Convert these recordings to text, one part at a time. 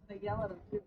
They yell at them too.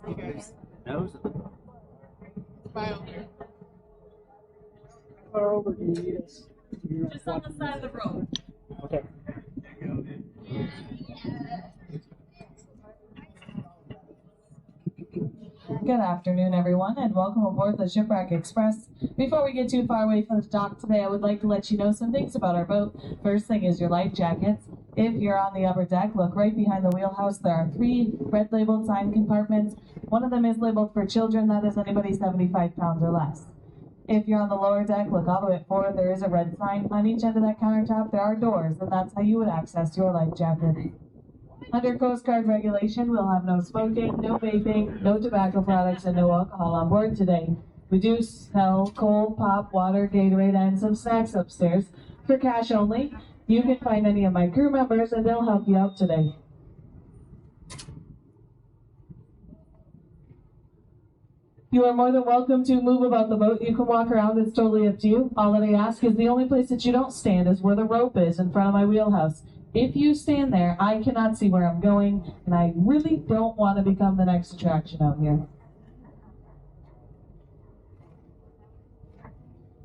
You guys nose it. Smile. How far over do you need us? Just on the side of the road. Okay. Good afternoon, everyone, and welcome aboard the Shipwreck Express. Before we get too far away from the dock today, I would like to let you know some things about our boat. First thing is your life jackets. If you're on the upper deck, look right behind the wheelhouse. There are 3 red labeled sign compartments. One of them is labeled for children, that is anybody 75 pounds or less. If you're on the lower deck, look all the way forward. There is a red sign. On each end of that countertop, there are doors, and that's how you would access your life jacket. Under Coast Guard regulation, we'll have no smoking, no vaping, no tobacco products, and no alcohol on board today. We do sell cold, pop, water, Gatorade, and some snacks upstairs for cash only. You can find any of my crew members, and they'll help you out today. You are more than welcome to move about the boat. You can walk around, it's totally up to you. All that I ask is the only place that you don't stand is where the rope is in front of my wheelhouse. If you stand there, I cannot see where I'm going, and I really don't want to become the next attraction out here.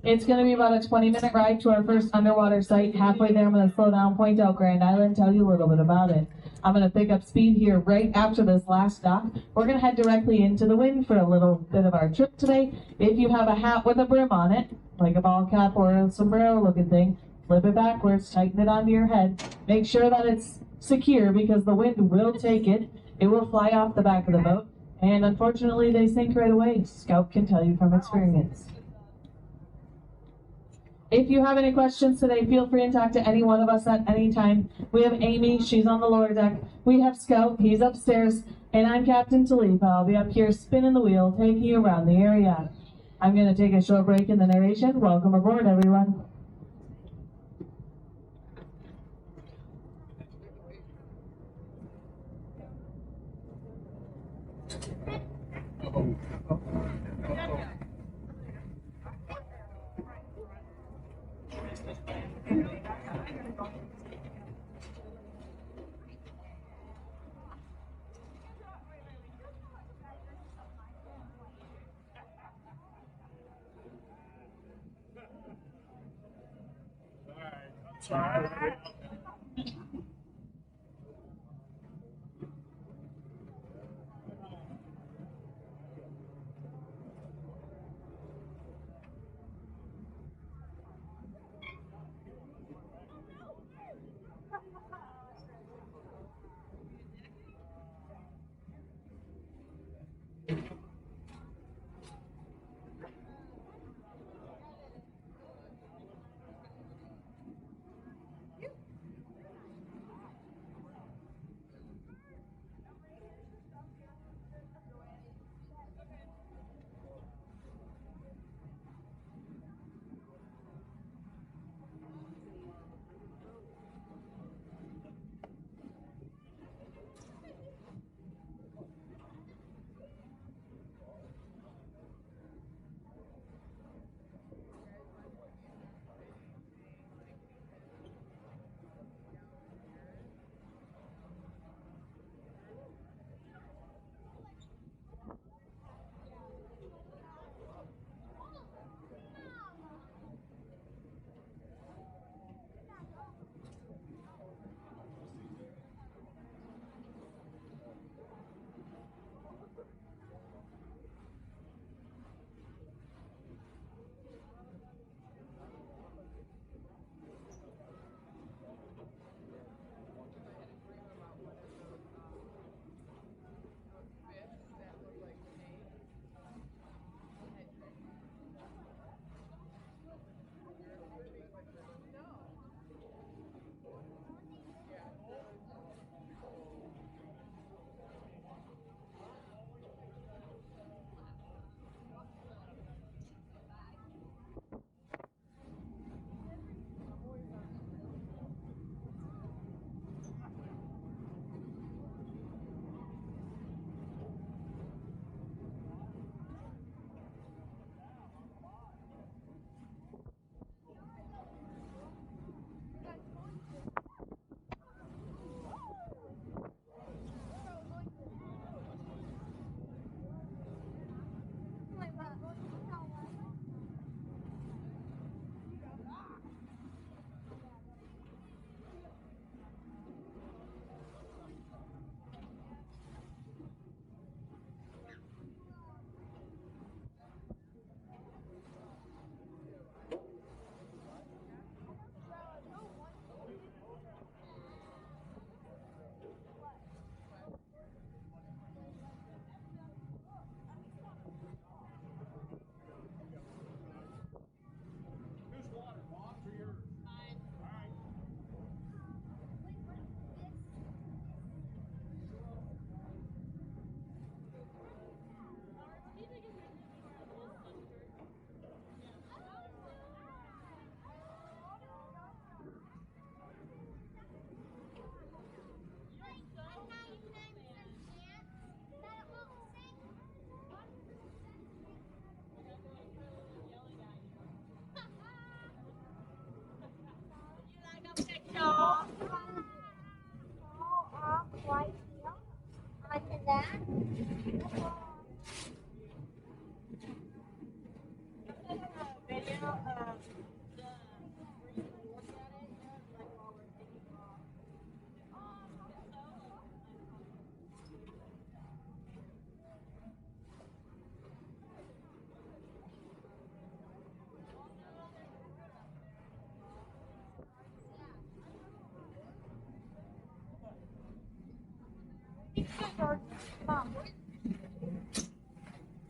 It's going to be about a 20-minute ride to our first underwater site. Halfway there, I'm going to slow down, point out Grand Island, tell you a little bit about it. I'm going to pick up speed here right after this last dock. We're going to head directly into the wind for a little bit of our trip today. If you have a hat with a brim on it, like a ball cap or a sombrero looking thing, flip it backwards, tighten it onto your head. Make sure that it's secure because the wind will take it. It will fly off the back of the boat, and unfortunately they sink right away. Scout can tell you from experience. If you have any questions today, feel free to talk to any one of us at any time. We have Amy, she's on the lower deck. We have Scout, he's upstairs. And I'm Captain Talifa. I'll be up here spinning the wheel, taking you around the area. I'm going to take a short break in the narration. Welcome aboard, everyone.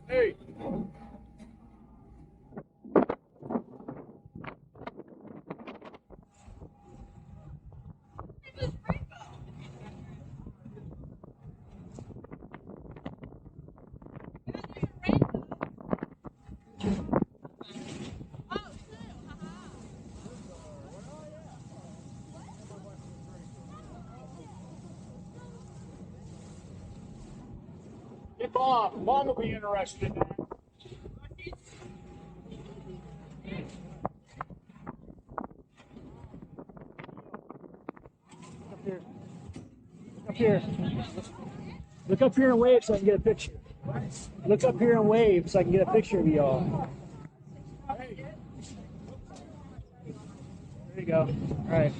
Hey. Get Mom. Mom will be interested in that. Up here. Up here. Look up here and wave so I can get a picture. Look up here and wave so I can get a picture of y'all. There you go. All right.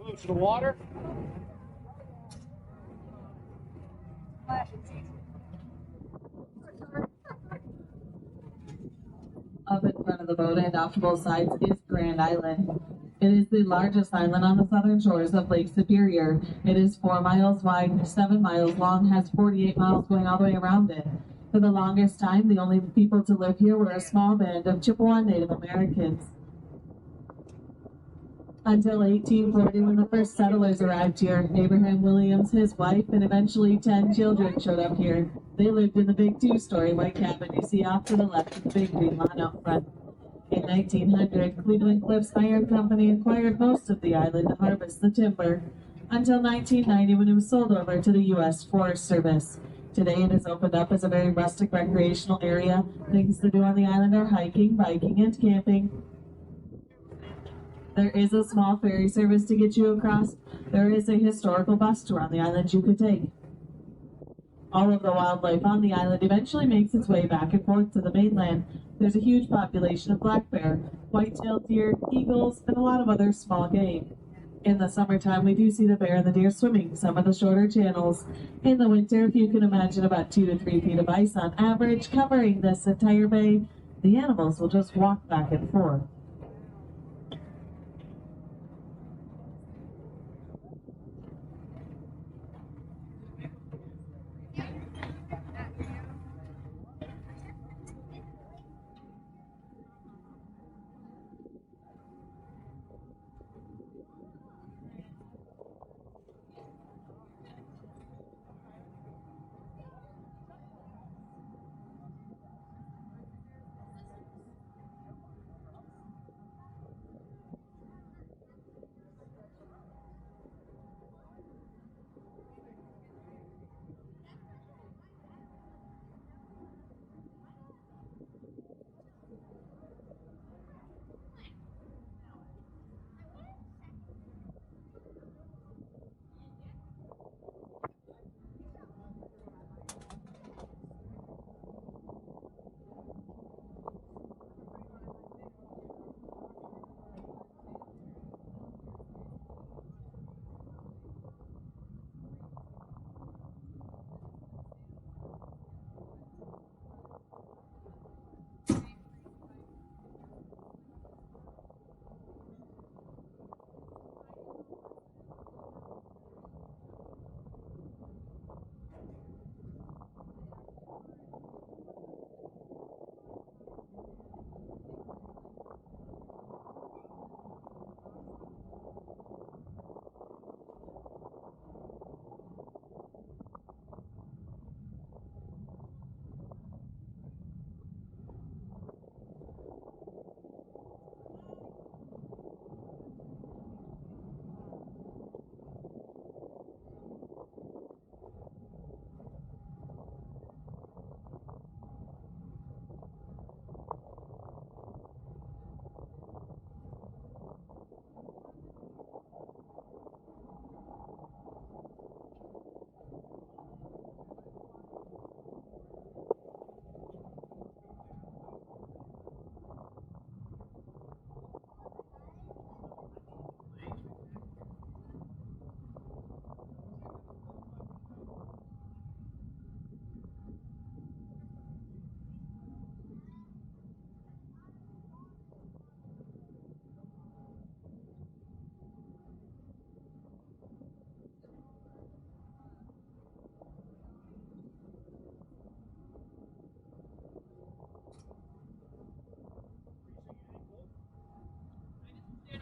Close to the water. Up in front of the boat and off to both sides is Grand Island. It is the largest island on the southern shores of Lake Superior. It is 4 miles wide, 7 miles long, has 48 miles going all the way around it. For the longest time, the only people to live here were a small band of Chippewa Native Americans. Until 1840, when the first settlers arrived here, Abraham Williams, his wife, and eventually 10 children showed up here. They lived in the big 2-story white cabin you see off to the left of the big green lawn out front. In 1900, Cleveland Cliffs Iron Company acquired most of the island to harvest the timber, until 1990 when it was sold over to the U.S. Forest Service. Today it has opened up as a very rustic recreational area. Things to do on the island are hiking, biking, and camping. There is a small ferry service to get you across. There is a historical bus tour on the island you could take. All of the wildlife on the island eventually makes its way back and forth to the mainland. There's a huge population of black bear, white-tailed deer, eagles, and a lot of other small game. In the summertime, we do see the bear and the deer swimming some of the shorter channels. In the winter, if you can imagine about 2 to 3 feet of ice on average covering this entire bay, the animals will just walk back and forth.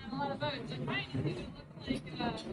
A lot of boats. I'm trying to see what it looks like.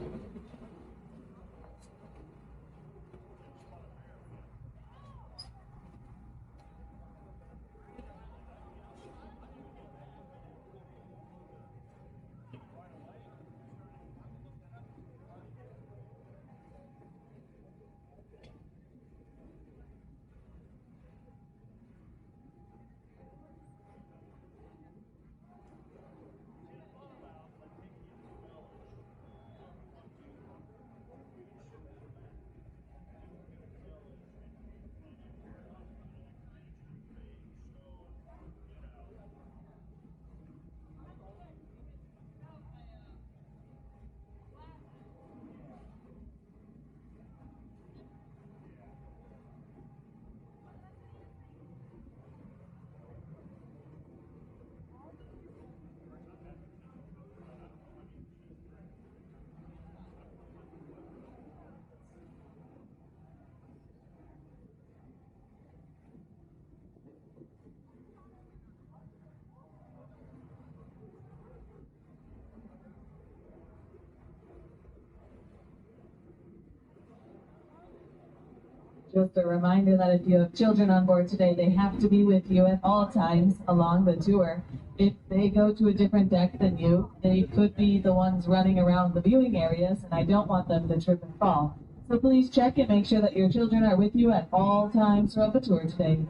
Just a reminder that if you have children on board today, they have to be with you at all times along the tour. If they go to a different deck than you, they could be the ones running around the viewing areas, and I don't want them to trip and fall. So please check and make sure that your children are with you at all times throughout the tour today.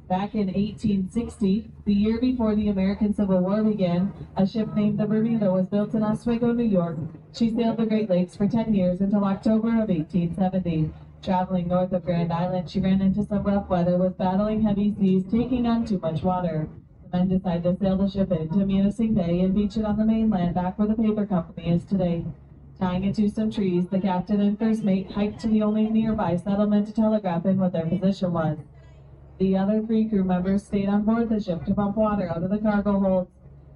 Back in 1860, the year before the American Civil War began, a ship named the Bermuda was built in Oswego, New York. She sailed the Great Lakes for 10 years until October of 1870. Traveling north of Grand Island, she ran into some rough weather with battling heavy seas taking on too much water. The men decided to sail the ship into Munising Bay and beach it on the mainland back where the paper company is today. Tying it to some trees, the captain and first mate hiked to the only nearby settlement to telegraph in what their position was. The other 3 crew members stayed on board the ship to pump water out of the cargo holds.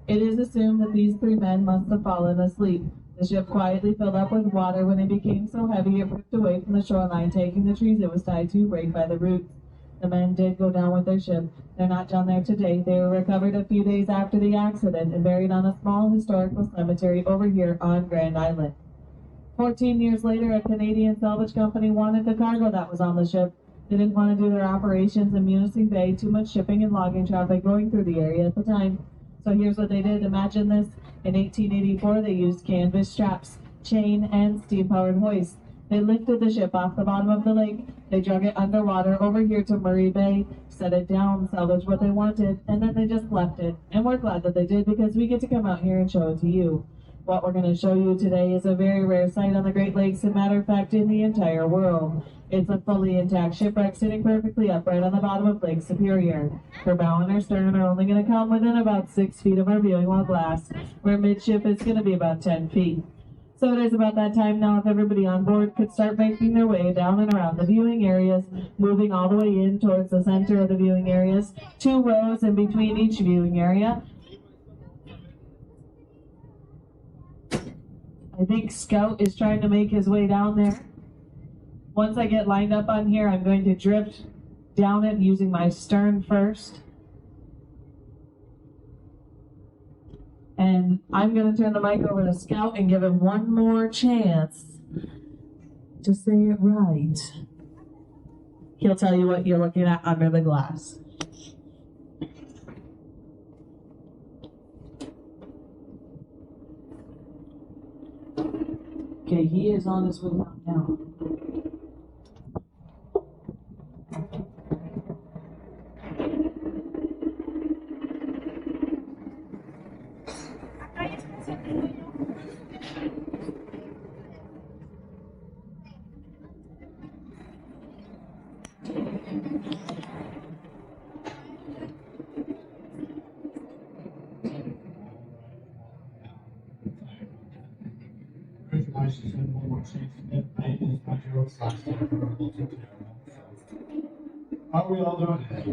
It is assumed that these 3 men must have fallen asleep. The ship quietly filled up with water when it became so heavy it drifted away from the shoreline, taking the trees it was tied to break by the roots. The men did go down with their ship. They're not down there today. They were recovered a few days after the accident and buried on a small historical cemetery over here on Grand Island. 14 years later, a Canadian salvage company wanted the cargo that was on the ship. They didn't want to do their operations in Munising Bay, too much shipping and logging traffic going through the area at the time. So here's what they did. Imagine this. In 1884, they used canvas straps, chain, and steam-powered hoists. They lifted the ship off the bottom of the lake. They drug it underwater over here to Murray Bay, set it down, salvaged what they wanted, and then they just left it. And we're glad that they did because we get to come out here and show it to you. What we're going to show you today is a very rare sight on the Great Lakes, and matter of fact, in the entire world. It's a fully intact shipwreck sitting perfectly upright on the bottom of Lake Superior. Her bow and her stern are only going to come within about 6 feet of our viewing wall glass, where midship is going to be about 10 feet. So it is about that time now if everybody on board could start making their way down and around the viewing areas, moving all the way in towards the center of the viewing areas, 2 rows in between each viewing area. I think Scout is trying to make his way down there. Once I get lined up on here, I'm going to drift down it using my stern first. And I'm going to turn the mic over to Scout and give him one more chance to say it right. He'll tell you what you're looking at under the glass. Okay, he is on his way down now. How are we all doing today?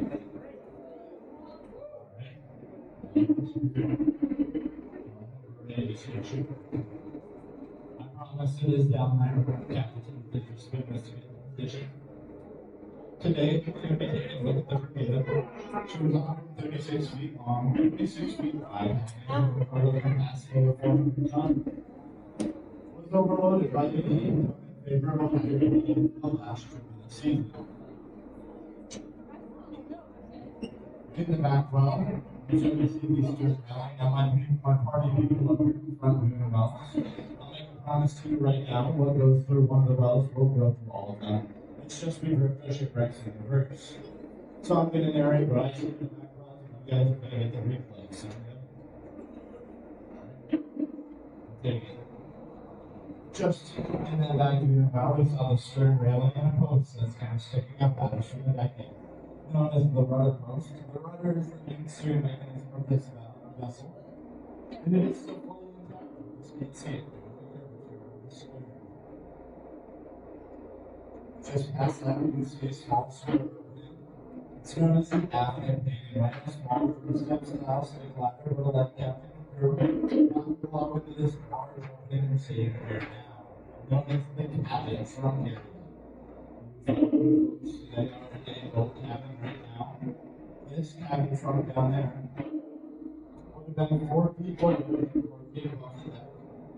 I promise it is down there. Today, we're going to be taking a look at the Bermuda. She was 136 feet long, 56 feet wide, and a cargo capacity of 400 tons. Was overloaded by the need favorable hydrogen in the last trip of the season. In the background, you can see these two railing. Now, my party people up here in front doing the wells. I'll make a promise to you right now. What goes through one of the wells will go through all of them. It's just we ripped the shipwrecks in reverse. So I'm going to narrate what I see in the background, and you guys are going to get the replay. So, take it. Just in that vacuum valve, we saw the stern railing and a post that's kind of sticking up out from the decking, known as the rudder post. The rudder is the main steering mechanism of this vessel, and it is still fully intact. You can see it. Just past that, you can see a small square opening. It's known as the aft and right? A small footsteps allow Scenic ladder will let captain and crew not along into this large opening we're seeing here now, known as the cabin trunk area. Today are the old cabin right now. This cabin trunk down there would have been 4 feet wide, 4 feet above the deck.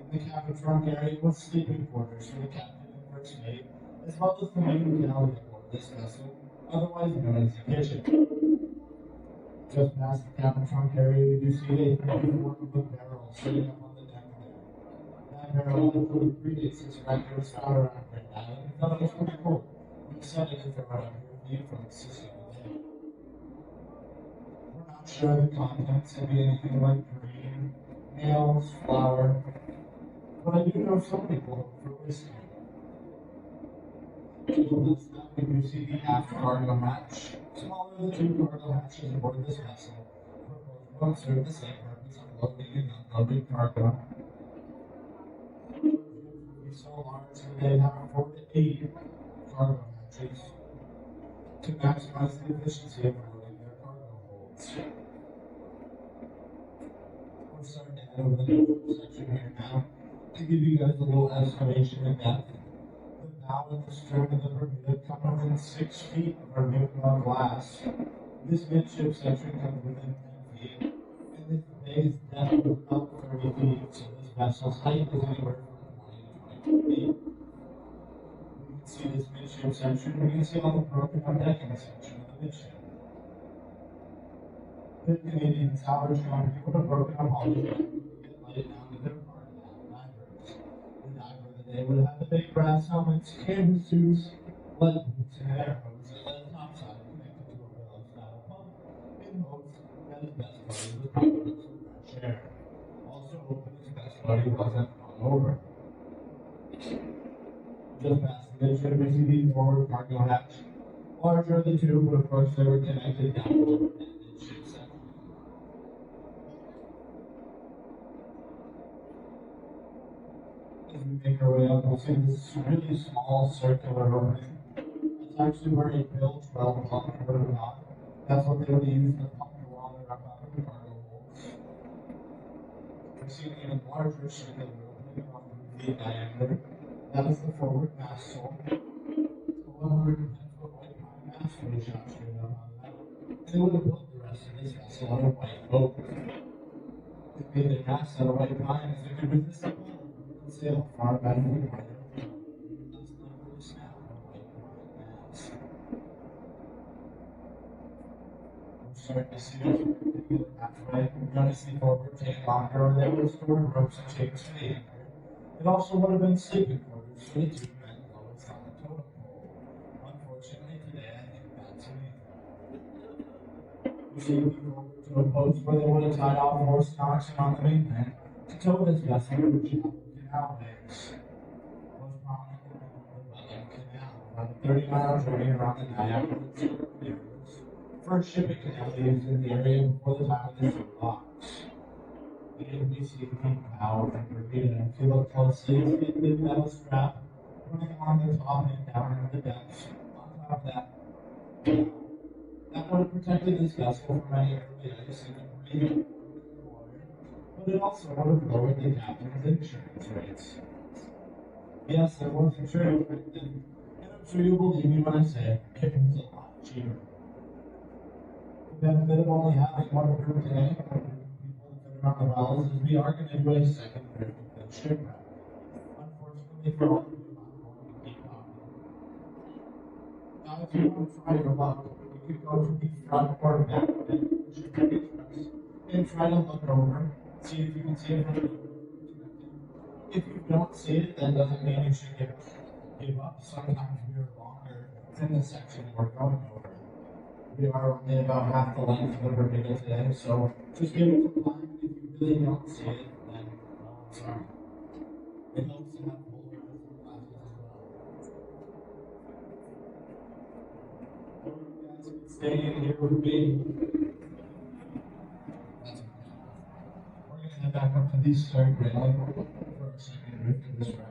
In the cabin trunk area was sleeping quarters for the captain and first mate, as well as the main galley aboard this vessel, otherwise known as the kitchen. Just past the cabin trunk area, we do see a 34-foot barrel sitting up on the deck there. That barrel actually predates this wreck that was found around Grand Island, and thought it was pretty cool. We decided to throw it up here with you from the system today. We're not sure the contents would be anything like green, nails, flour, but I do know some people hope for whiskey. On this map, we do see the aft cargo hatch. Smaller than 2 cargo hatches aboard this vessel, but both serve the same purpose of loading and unloading cargo. Be so large that they have 4 to 8 cargo hatches to maximize the efficiency of loading their cargo holds. We're starting to head over the next section here now to give you guys a little estimation in depth. The bow and the stern of the Bermuda come within 6 feet of our Newfoundland glass. This midship section comes within 10 feet, and this bay's depth is about 30 feet, so this vessel's height is anywhere from 20 to 22 feet. We can see this midship section, we can see all the broken up decking section of the midship. The Canadian salvage company would have broken up all the deck to get light down to their part of that divers. The diver that they would have the big brass helmets, canvas suits, lead boots, and air hose that led topside connected to a willow style pump in hopes that his best buddy would take some fresh air. Also hoping his best buddy wasn't hungover. Just past the midship, we see the forward cargo hatch. Larger of the two, but of course they were connected down to the midship section. As we make our way up, we'll see this really small circular opening. That's actually where a bilge well pump would have gone. That's what they would use to pump the water up out of the cargo holds. We see an even larger circular opening, 100 feet diameter. That is the forward mast hole. The 110-foot white pine mast would have shot straight up out of that. And they would have built the rest of this vessel out of white oak. They made their mast out of white pine as it could resist the cold. Sail far better than the weather. That's never a snap of white mast. We're starting to see this particular pathway. We're going to see forward take longer over there with stored ropes and chains for the anchor. It also would have been sleeping quarters for the 2 men lowest on the totem pole. Unfortunately, today I think that's illegal. We see moving over to a post where they would have tied off horse and oxen on the mainland to tow this vessel to the canal banks. Most prominently the Welland Canal, about a 30-mile journey around the Niagara River. First shipping canal used in the area before the time of the ship locks. The NBC came out and Bermuda. If you look closely, you see a big metal strap running along the top and down into the depths. On top of that, that would have protected this vessel from any early ice and debris water, but it also would have lowered the captain's insurance rates. Yes, there was insurance back then, and I'm sure you'll believe me when I say it was a lot cheaper. The benefit of only having one crew today, around the wells, is we are going to do a second drift of shipwreck. Unfortunately for all of you, I'm going to keep talking. Now, if you want to try your luck, you could go to the front or back of the Shipwreck Express and try to look over, see if you can see it from the If you don't see it, that doesn't mean you should give up. Sometimes we are longer than the section we're going over. We are only about half the length of the Bermuda today, so just give it some time. If you really don't see it, then sorry. It helps to have polarizing glasses as well. You guys can stay in here with me. That's okay. We're going to head back up to the stern railing for our second drift of this wreck.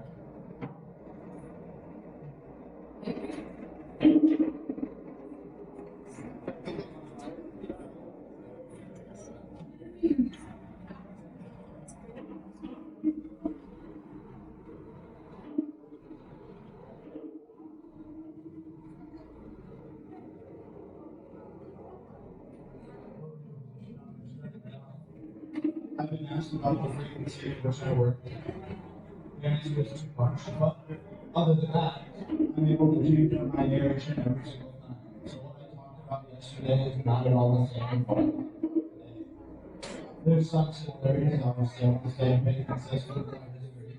I've been asked about the frequency at which I work. answer this too much, but other than that, I'm able to change up my narration every single time. So what I talked about yesterday is not at all the same as what I talked about today. There's some similarities, obviously, I want to stay pretty consistent with my history.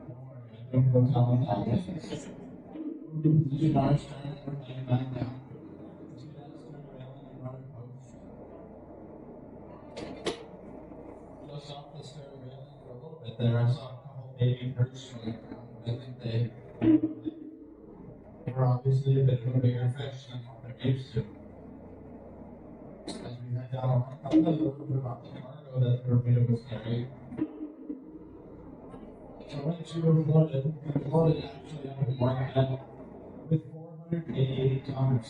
Don't worry, I don't go telling that. Moving position, our stern, we're laying back down. See that stern railing and rudder post. Just off the stern railing for a little bit there, I saw a couple baby perch swimming around. I think they were obviously a bit of a bigger fish than what they're used to. As we head down, I'll tell you a little bit about the cargo that torpedo was carrying. So I went to flooded, and flooded actually up in Marquette with 488 tons.